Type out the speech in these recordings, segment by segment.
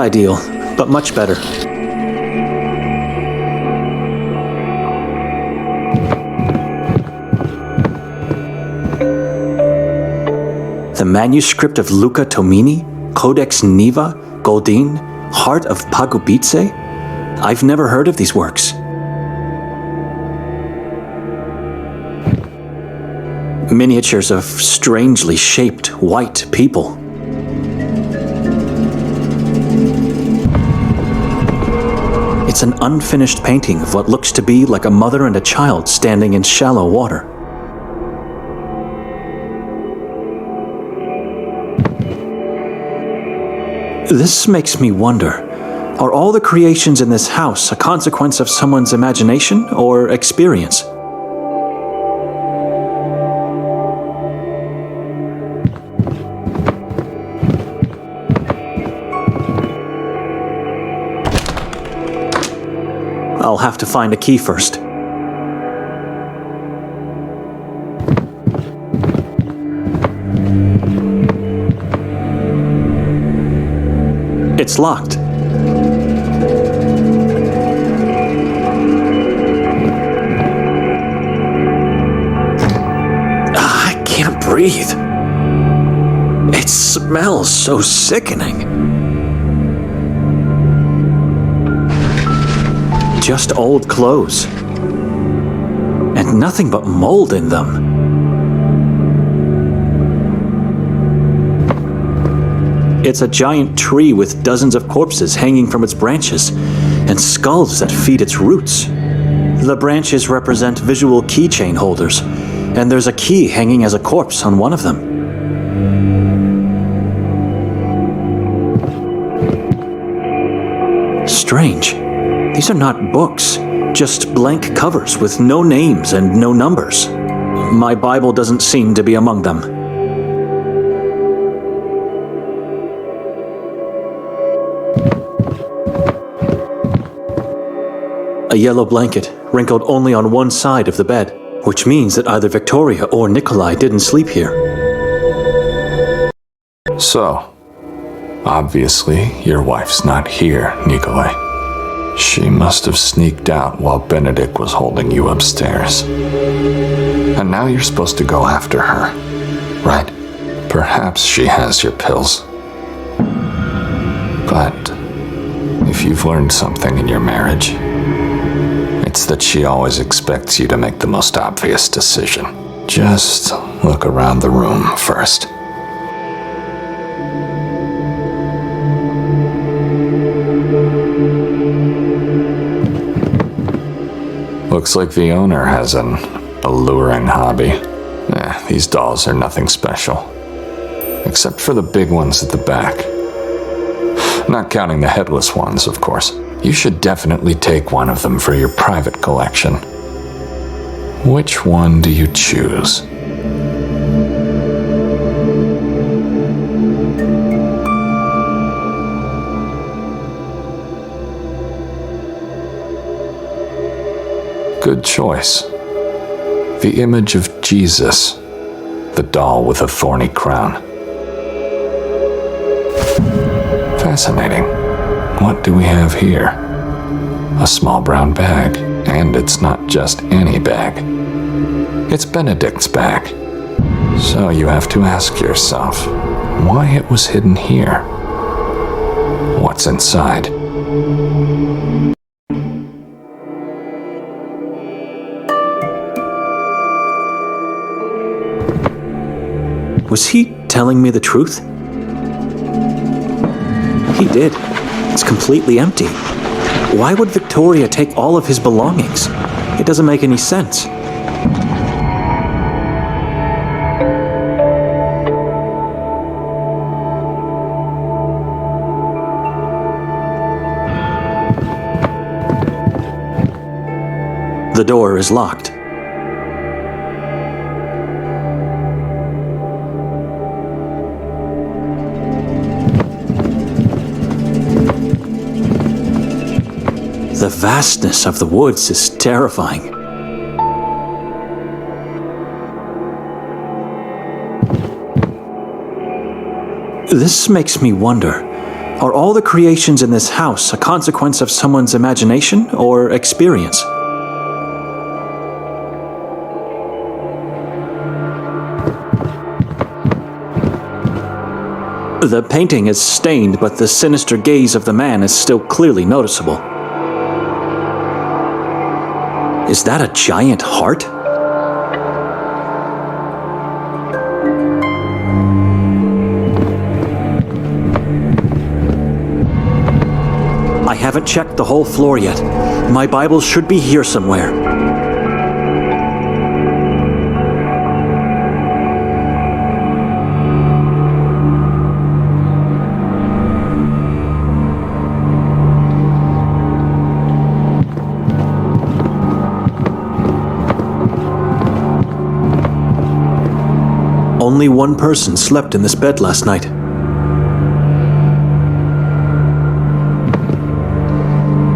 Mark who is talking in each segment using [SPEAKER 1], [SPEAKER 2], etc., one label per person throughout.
[SPEAKER 1] ideal, but much better. The manuscript of Luca Tomini, Codex Niva, Goldin, Heart of Pagubitse? I've never heard of these works. Miniatures of strangely shaped white people. It's an unfinished painting of what looks to be like a mother and a child standing in shallow water. This makes me wonder, are all the creations in this house a consequence of someone's imagination or experience? I'll have to find a key first. It's locked. I can't breathe. It smells so sickening. Just old clothes. And nothing but mold in them. It's a giant tree with dozens of corpses hanging from its branches, and skulls that feed its roots. The branches represent visual keychain holders, and there's a key hanging as a corpse on one of them. Strange. These are not books, just blank covers with no names and no numbers. My Bible doesn't seem to be among them. A yellow blanket, wrinkled only on one side of the bed, which means that either Victoria or Nikolay didn't sleep here.
[SPEAKER 2] So, obviously, your wife's not here, Nikolay. She must have sneaked out while Benedek was holding you upstairs. And now you're supposed to go after her, right? Perhaps she has your pills. But if you've learned something in your marriage, it's that she always expects you to make the most obvious decision. Just look around the room first. Looks like the owner has an alluring hobby. These dolls are nothing special. Except for the big ones at the back. Not counting the headless ones, of course. You should definitely take one of them for your private collection. Which one do you choose? Good choice. The image of Jesus, the doll with a thorny crown. Fascinating. What do we have here? A small brown bag, and it's not just any bag. It's Benedek's bag. So you have to ask yourself why it was hidden here. What's inside?
[SPEAKER 1] Was he telling me the truth? He did. It's completely empty. Why would Victoria take all of his belongings? It doesn't make any sense. The door is locked. The vastness of the woods is terrifying. This makes me wonder, Are all the creations in this house a consequence of someone's imagination or experience? The painting is stained, but the sinister gaze of the man is still clearly noticeable. Is that a giant heart? I haven't checked the whole floor yet. My Bible should be here somewhere. Only one person slept in this bed last night.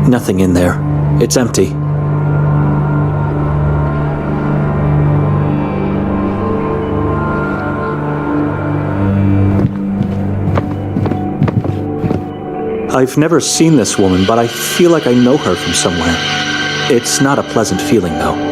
[SPEAKER 1] Nothing in there. It's empty. I've never seen this woman, but I feel like I know her from somewhere. It's not a pleasant feeling, though.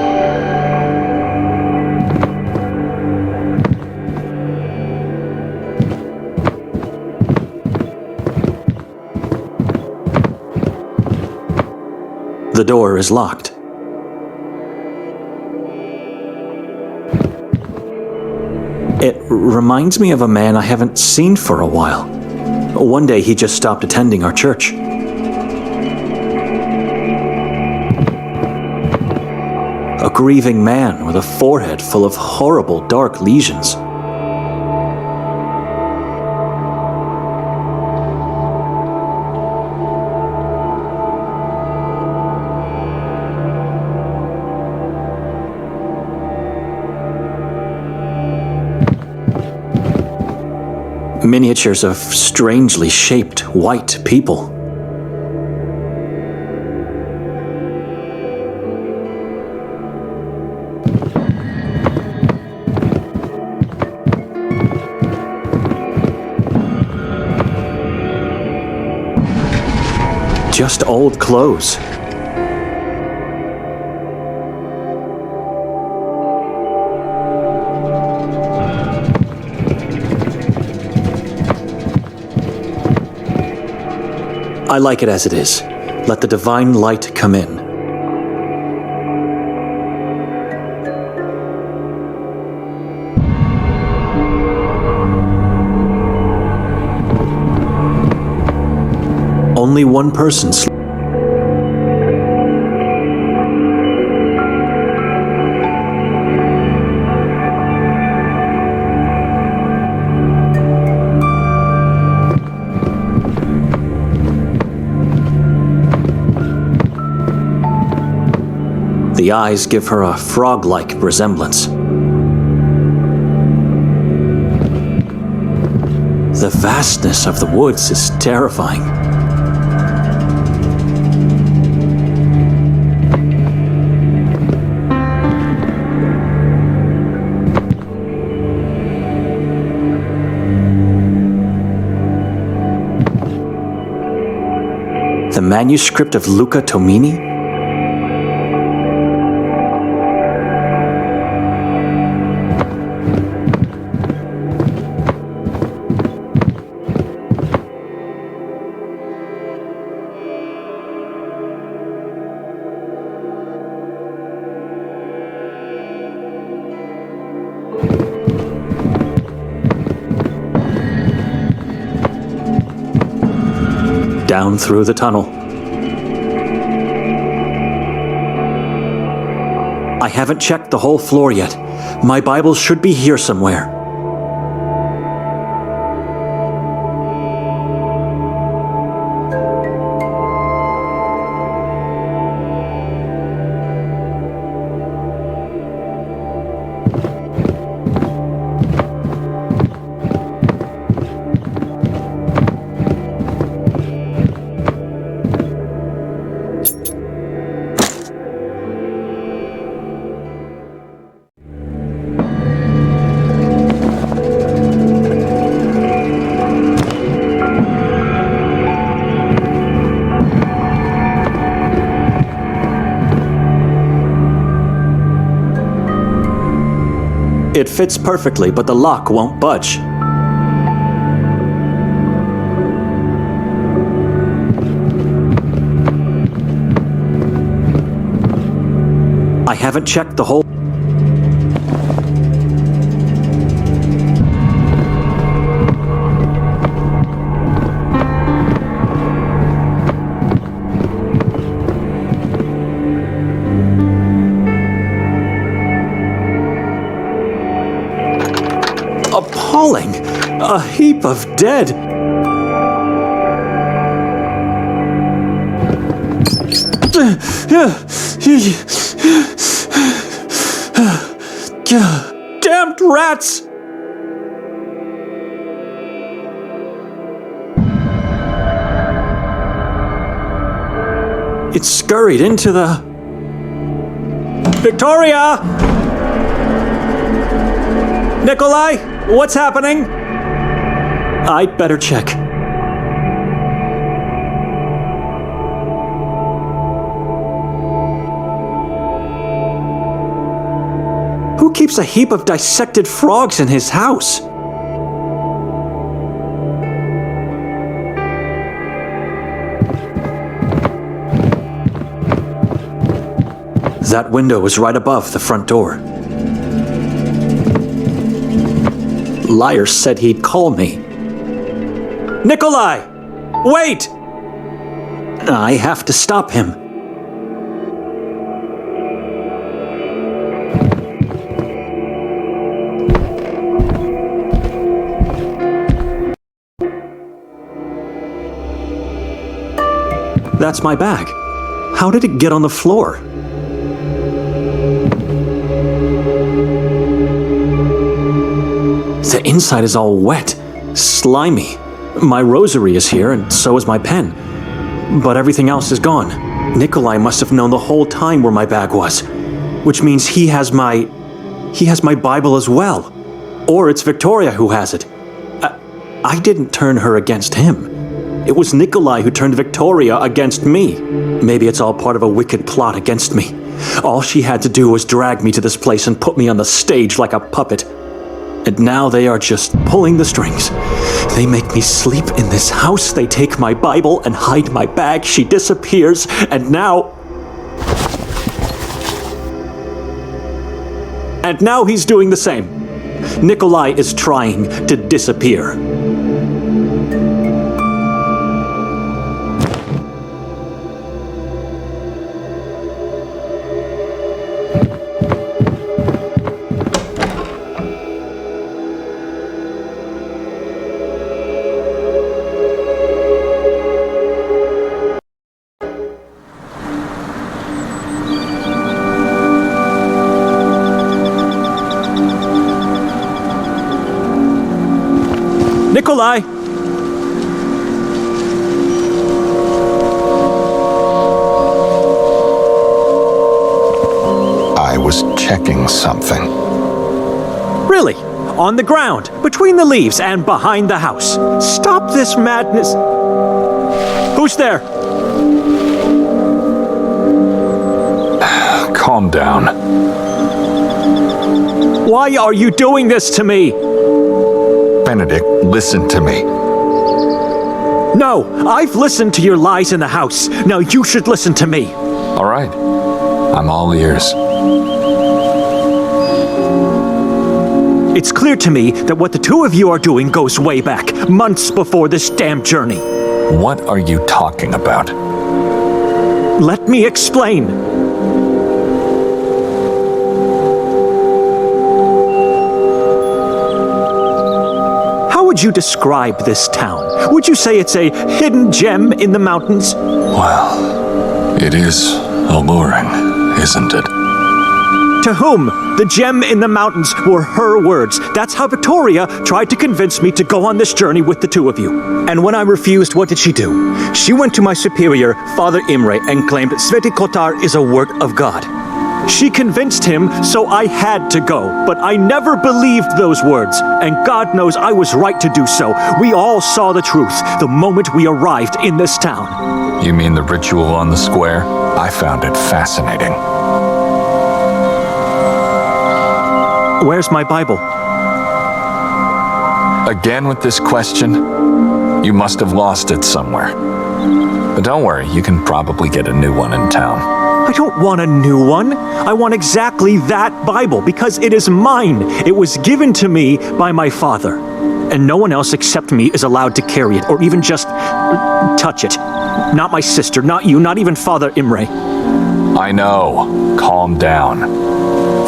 [SPEAKER 1] The door is locked. It reminds me of a man I haven't seen for a while. One day he just stopped attending our church. A grieving man with a forehead full of horrible dark lesions. Miniatures of strangely shaped white people. Just old clothes. I like it as it is. Let the divine light come in. Only one person slept. The eyes give her a frog-like resemblance. The vastness of the woods is terrifying. The manuscript of Luca Tomini? Down through the tunnel. I haven't checked the whole floor yet. My Bible should be here somewhere. It fits perfectly, but the lock won't budge. I haven't checked the whole... Appalling! A heap of dead! Damned rats! It scurried into the... Victoria! Nikolay, what's happening? I'd better check. Who keeps a heap of dissected frogs in his house? That window is right above the front door. Liar said he'd call me. Nikolay! Wait! I have to stop him. That's my bag. How did it get on the floor? The inside is all wet, slimy. My rosary is here, and so is my pen. But everything else is gone. Nikolay must have known the whole time where my bag was. Which means he has my Bible as well. Or it's Victoria who has it. I didn't turn her against him. It was Nikolay who turned Victoria against me. Maybe it's all part of a wicked plot against me. All she had to do was drag me to this place and put me on the stage like a puppet. And now they are just pulling the strings. They make me sleep in this house. They take my Bible and hide my bag. She disappears, and now... And now he's doing the same. Nikolay is trying to disappear. Nikolay!
[SPEAKER 3] I was checking something.
[SPEAKER 1] Really? On the ground, between the leaves and behind the house. Stop this madness. Who's there?
[SPEAKER 2] Calm down.
[SPEAKER 1] Why are you doing this to me?
[SPEAKER 3] Benedek, listen to me.
[SPEAKER 1] No, I've listened to your lies in the house. Now you should listen to me.
[SPEAKER 2] All right. I'm all ears.
[SPEAKER 1] It's clear to me that what the two of you are doing goes way back, months before this damn journey.
[SPEAKER 2] What are you talking about?
[SPEAKER 1] Let me explain. How would you describe this town? Would you say it's a hidden gem in the mountains?
[SPEAKER 2] Well, it is alluring, isn't it?
[SPEAKER 1] To whom? The gem in the mountains were her words. That's how Victoria tried to convince me to go on this journey with the two of you. And when I refused, what did she do? She went to my superior, Father Imre, and claimed Sveti Kotar is a work of God. She convinced him, so I had to go. But I never believed those words. And God knows I was right to do so. We all saw the truth the moment we arrived in this town.
[SPEAKER 2] You mean the ritual on the square? I found it fascinating.
[SPEAKER 1] Where's my Bible?
[SPEAKER 2] Again with this question? You must have lost it somewhere. But don't worry, you can probably get a new one in town.
[SPEAKER 1] I don't want a new one. I want exactly that Bible because it is mine. It was given to me by my father. And no one else except me is allowed to carry it or even just touch it. Not my sister, not you, not even Father Imre.
[SPEAKER 2] I know. Calm down.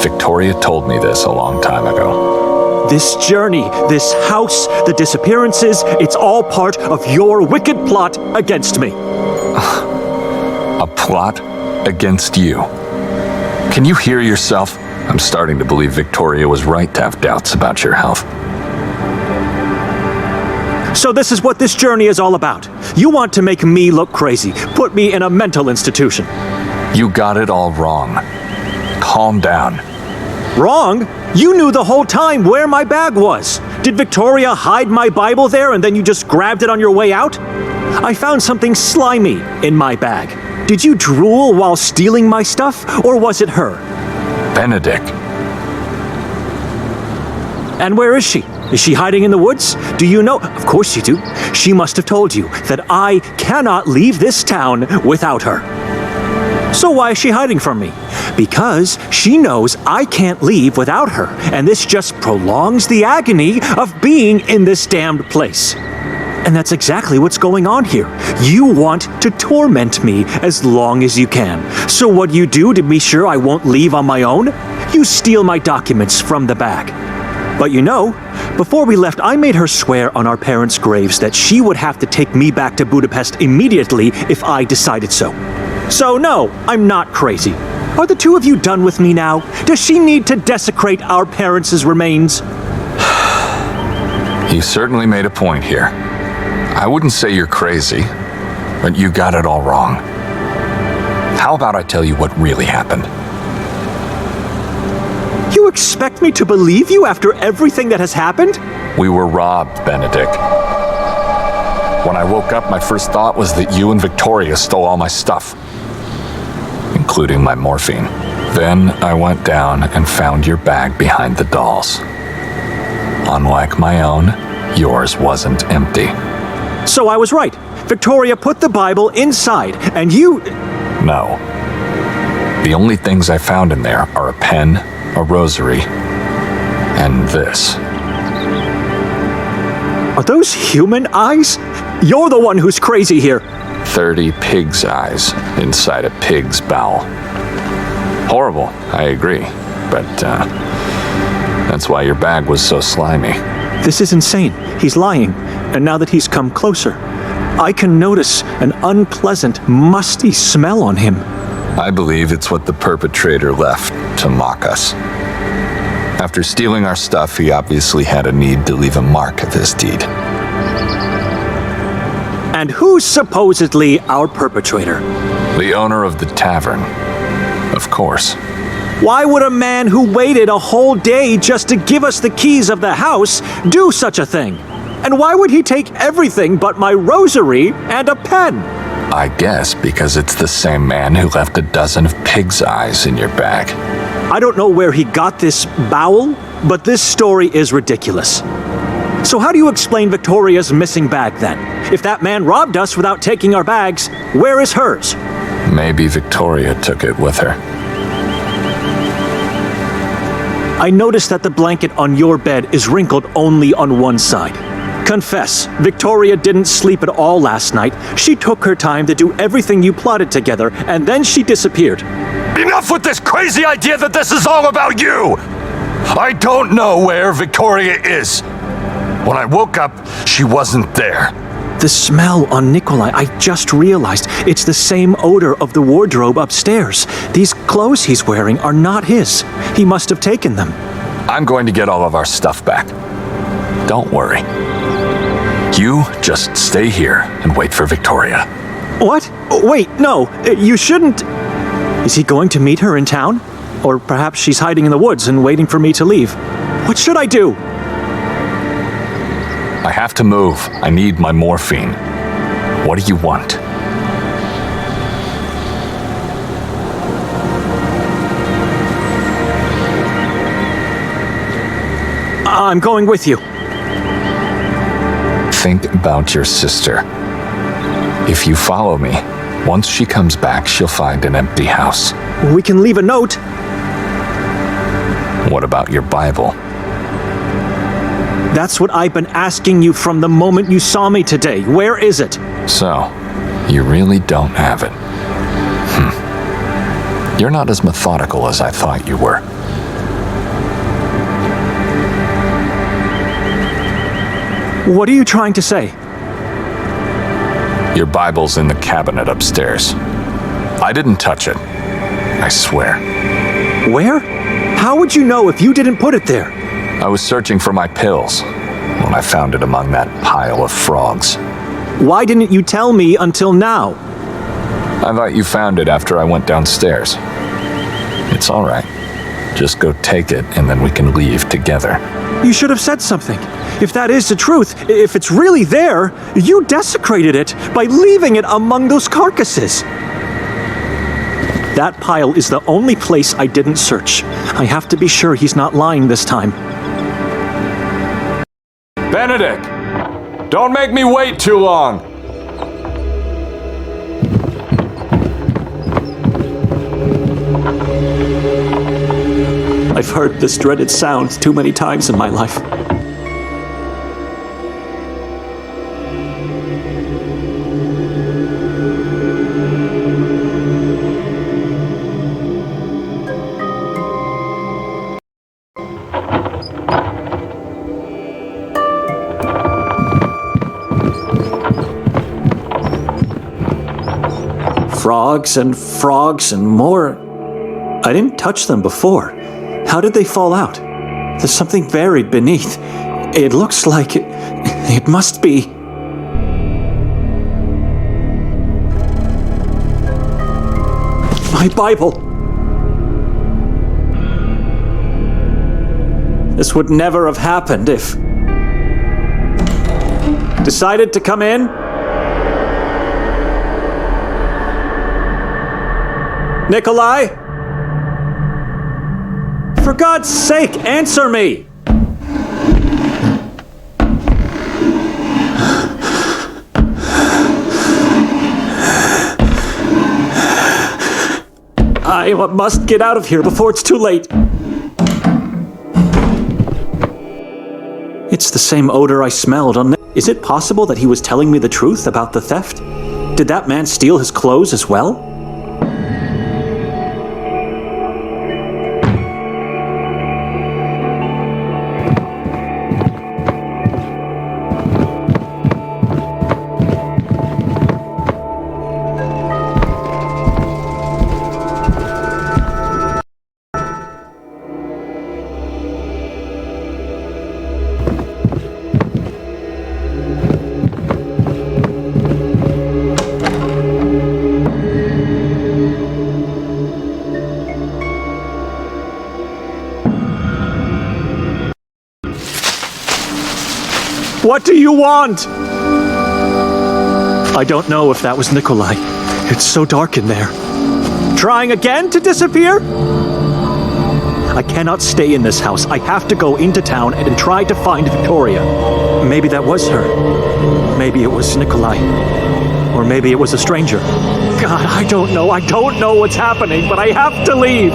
[SPEAKER 2] Victoria told me this a long time ago.
[SPEAKER 1] This journey, this house, the disappearances, it's all part of your wicked plot against me.
[SPEAKER 2] A plot against you? Can you hear yourself? I'm starting to believe Victoria was right to have doubts about your health.
[SPEAKER 1] So this is what this journey is all about. You want to make me look crazy, put me in a mental institution.
[SPEAKER 2] You got it all wrong. Calm down.
[SPEAKER 1] Wrong? You knew the whole time where my bag was. Did Victoria hide my Bible there and then you just grabbed it on your way out? I found something slimy in my bag. Did you drool while stealing my stuff, or was it her?
[SPEAKER 2] Benedek.
[SPEAKER 1] And where is she? Is she hiding in the woods? Do you know? Of course you do. She must have told you that I cannot leave this town without her. So why is she hiding from me? Because she knows I can't leave without her, and this just prolongs the agony of being in this damned place. And that's exactly what's going on here. You want to torment me as long as you can. So what you do to be sure I won't leave on my own? You steal my documents from the bag. But you know, before we left, I made her swear on our parents' graves that she would have to take me back to Budapest immediately if I decided so. So no, I'm not crazy. Are the two of you done with me now? Does she need to desecrate our parents' remains?
[SPEAKER 2] You certainly made a point here. I wouldn't say you're crazy, but you got it all wrong. How about I tell you what really happened?
[SPEAKER 1] You expect me to believe you after everything that has happened?
[SPEAKER 2] We were robbed, Benedek. When I woke up, my first thought was that you and Victoria stole all my stuff, including my morphine. Then I went down and found your bag behind the dolls. Unlike my own, yours wasn't empty.
[SPEAKER 1] So I was right. Victoria put the Bible inside, and you...
[SPEAKER 2] No. The only things I found in there are a pen, a rosary, and this.
[SPEAKER 1] Are those human eyes? You're the one who's crazy here.
[SPEAKER 2] 30 pig's eyes inside a pig's bowel. Horrible, I agree. But, that's why your bag was so slimy.
[SPEAKER 1] This is insane. He's lying. And now that he's come closer, I can notice an unpleasant, musty smell on him.
[SPEAKER 2] I believe it's what the perpetrator left to mock us. After stealing our stuff, he obviously had a need to leave a mark of his deed.
[SPEAKER 1] And who's supposedly our perpetrator?
[SPEAKER 2] The owner of the tavern, of course.
[SPEAKER 1] Why would a man who waited a whole day just to give us the keys of the house do such a thing? And why would he take everything but my rosary and a pen?
[SPEAKER 2] I guess because it's the same man who left a dozen of pig's eyes in your bag.
[SPEAKER 1] I don't know where he got this bowel, but this story is ridiculous. So how do you explain Victoria's missing bag then? If that man robbed us without taking our bags, where is hers?
[SPEAKER 2] Maybe Victoria took it with her.
[SPEAKER 1] I noticed that the blanket on your bed is wrinkled only on one side. Confess, Victoria didn't sleep at all last night. She took her time to do everything you plotted together, and then she disappeared.
[SPEAKER 2] Enough with this crazy idea that this is all about you! I don't know where Victoria is. When I woke up, she wasn't there.
[SPEAKER 1] The smell on Nikolay, I just realized. It's the same odor of the wardrobe upstairs. These clothes he's wearing are not his. He must have taken them.
[SPEAKER 2] I'm going to get all of our stuff back. Don't worry. You just stay here and wait for Victoria.
[SPEAKER 1] What? Wait, no, you shouldn't. Is he going to meet her in town? Or perhaps she's hiding in the woods and waiting for me to leave. What should I do?
[SPEAKER 2] I have to move. I need my morphine. What do you want?
[SPEAKER 1] I'm going with you.
[SPEAKER 3] Think about your sister. If you follow me, once she comes back, she'll find an empty house.
[SPEAKER 1] We can leave a note.
[SPEAKER 3] What about your Bible?
[SPEAKER 1] That's what I've been asking you from the moment you saw me today. Where is it?
[SPEAKER 3] So, you really don't have it. You're not as methodical as I thought you were.
[SPEAKER 1] What are you trying to say?
[SPEAKER 3] Your Bible's in the cabinet upstairs. I didn't touch it. I swear.
[SPEAKER 1] Where? How would you know if you didn't put it there?
[SPEAKER 3] I was searching for my pills when I found it among that pile of frogs.
[SPEAKER 1] Why didn't you tell me until now?
[SPEAKER 3] I thought you found it after I went downstairs. It's all right. Just go take it and then we can leave together.
[SPEAKER 1] You should have said something. If that is the truth, if it's really there, you desecrated it by leaving it among those carcasses. That pile is the only place I didn't search. I have to be sure he's not lying this time.
[SPEAKER 2] Benedek! Don't make me wait too long!
[SPEAKER 1] I've heard this dreaded sound too many times in my life. Frogs and more. I didn't touch them before. How did they fall out? There's something buried beneath. It looks like it must be. My Bible. This would never have happened if... Decided to come in? Nikolay? For God's sake, answer me! I must get out of here before it's too late. It's the same odor I smelled on... Is it possible that he was telling me the truth about the theft? Did that man steal his clothes as well? What do you want? I don't know if that was Nikolay. It's so dark in there. Trying again to disappear? I cannot stay in this house. I have to go into town and try to find Victoria. Maybe that was her. Maybe it was Nikolay. Or maybe it was a stranger. God, I don't know. I don't know what's happening, but I have to leave.